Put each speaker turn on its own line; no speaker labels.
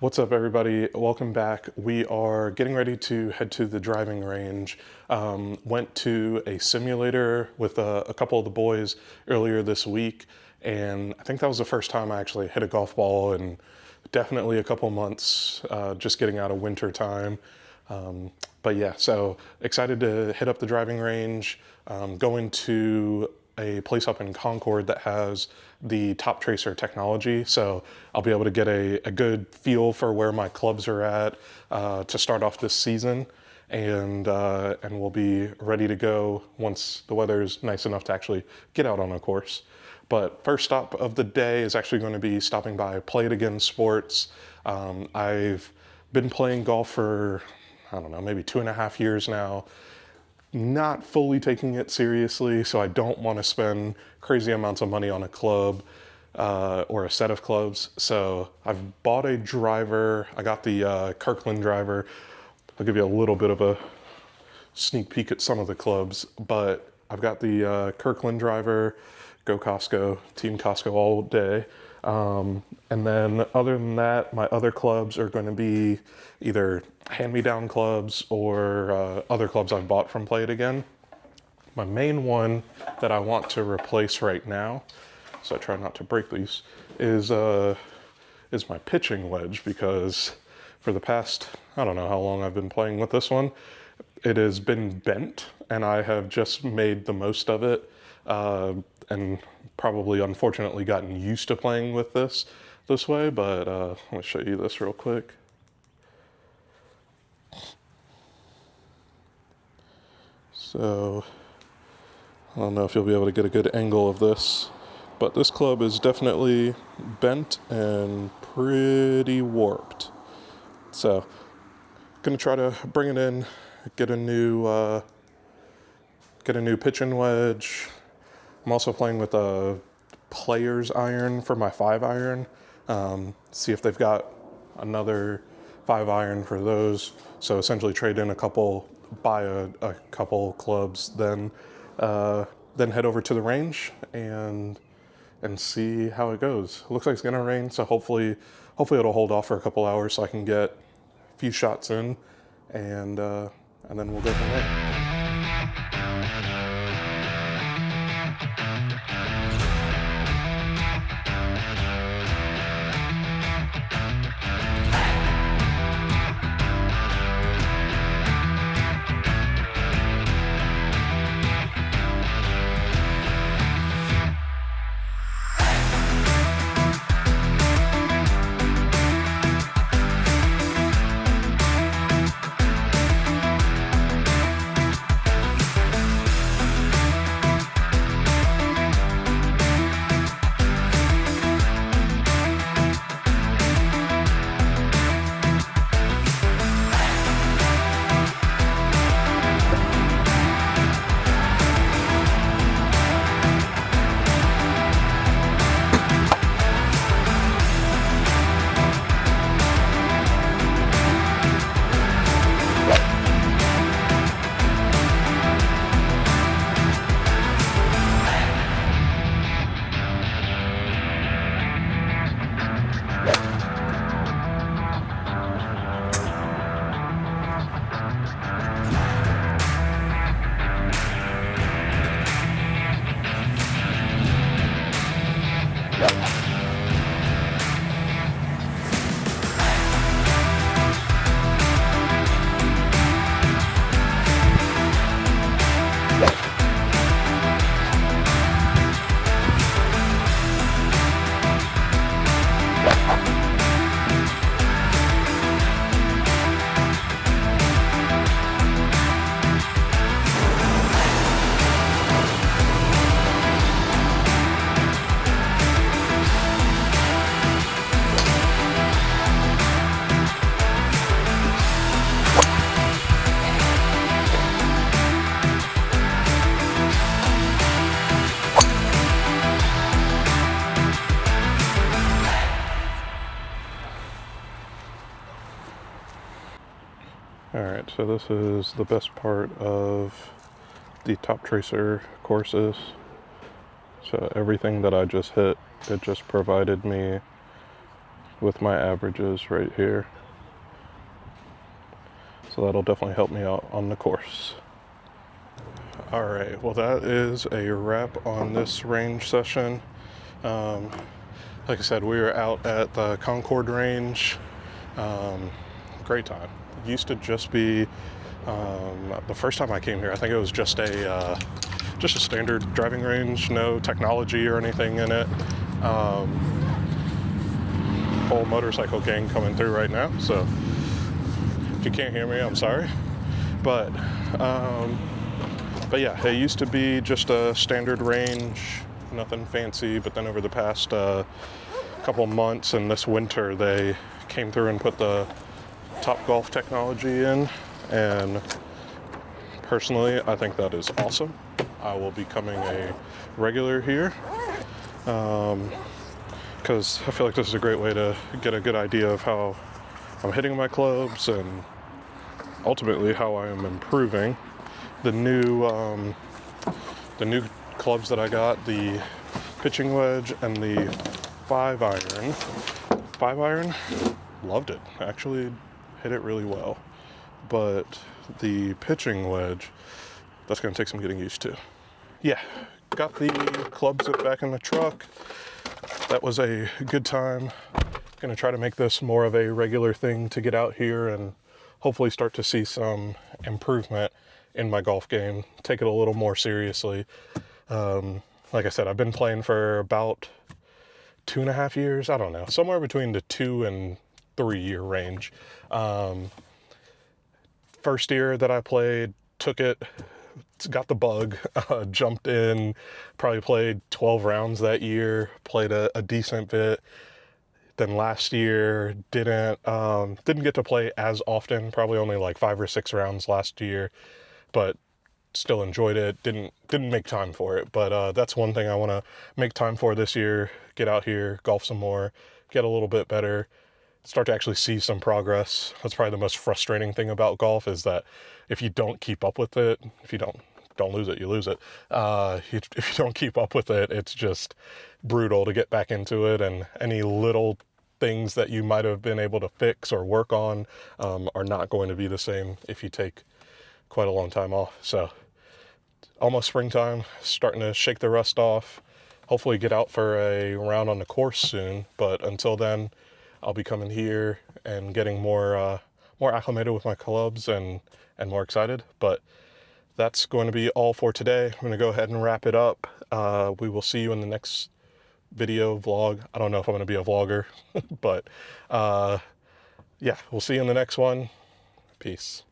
What's up, everybody? Welcome back. We are getting ready to head to the driving range. Went to a simulator with a couple of the boys earlier this week, and I think that was the first time I actually hit a golf ball in definitely a couple months, just getting out of winter time. But yeah, so excited to hit up the driving range, going to a place up in Concord that has the top tracer technology. So I'll be able to get a good feel for where my clubs are at to start off this season. And we'll be ready to go once the weather is nice enough to actually get out on a course. But first stop of the day is actually going to be stopping by Play It Again Sports. I've been playing golf for, I don't know, maybe 2.5 years now. Not fully taking it seriously, so I don't want to spend crazy amounts of money on a club or a set of clubs. So I've bought a driver. I got the Kirkland driver. I'll give you a little bit of a sneak peek at some of the clubs, but I've got the Kirkland driver. Go Costco, Team Costco all day. And then other than that, my other clubs are going to be either hand-me-down clubs or other clubs I've bought from Play It Again. My main one that I want to replace right now, so I try not to break these, is my pitching wedge, because for the past, I don't know how long I've been playing with this one, it has been bent, and I have just made the most of it, and probably unfortunately gotten used to playing with this way, but let me show you this real quick. So, I don't know if you'll be able to get a good angle of this, but this club is definitely bent and pretty warped. So, gonna try to bring it in, get a new pitching wedge. I'm also playing with a player's iron for my 5-iron. See if they've got another 5-iron for those. So essentially trade in a couple, buy a couple clubs, then head over to the range and see how it goes. It looks like it's gonna rain, so hopefully it'll hold off for a couple hours so I can get a few shots in, and then we'll go from there. Alright, so this is the best part of the top tracer courses. So everything that I just hit, it just provided me with my averages right here. So that'll definitely help me out on the course. All right, well that is a wrap on this range session. Like I said, we were out at the Concord Range. Great time. It used to just be, the first time I came here, I think it was just a standard driving range, no technology or anything in it. Whole motorcycle gang coming through right now, so if you can't hear me, I'm sorry. But yeah, it used to be just a standard range, nothing fancy, but then over the past couple months and this winter, they came through and put the Top Golf technology in, and personally, I think that is awesome. I will be becoming a regular here, because I feel like this is a great way to get a good idea of how I'm hitting my clubs and ultimately how I am improving. The new clubs that I got, the pitching wedge and the 5-iron. 5-iron, loved it. Actually hit it really well. But the pitching wedge, that's going to take some getting used to. Yeah, got the clubs back in the truck. That was a good time. Going to try to make this more of a regular thing to get out here and hopefully start to see some improvement in my golf game. Take it a little more seriously. Like I said, I've been playing for about 2.5 years. I don't know, somewhere between the 2 and 3 year range. First year that I played, took it, got the bug, jumped in, probably played 12 rounds that year, played a decent bit. Then last year didn't get to play as often, probably only like 5 or 6 rounds last year, but still enjoyed it. Didn't make time for it, but that's one thing I want to make time for this year. Get out here, golf some more, get a little bit better, start to actually see some progress. That's probably the most frustrating thing about golf, is that if you don't keep up with it, if you don't lose it, you lose it. If you don't keep up with it, it's just brutal to get back into it, and any little things that you might have been able to fix or work on are not going to be the same if you take quite a long time off. So almost springtime, starting to shake the rust off, hopefully get out for a round on the course soon. But until then, I'll be coming here and getting more acclimated with my clubs and more excited. But that's going to be all for today. I'm going to go ahead and wrap it up. We will see you in the next video vlog. I don't know if I'm going to be a vlogger, but yeah, we'll see you in the next one. Peace.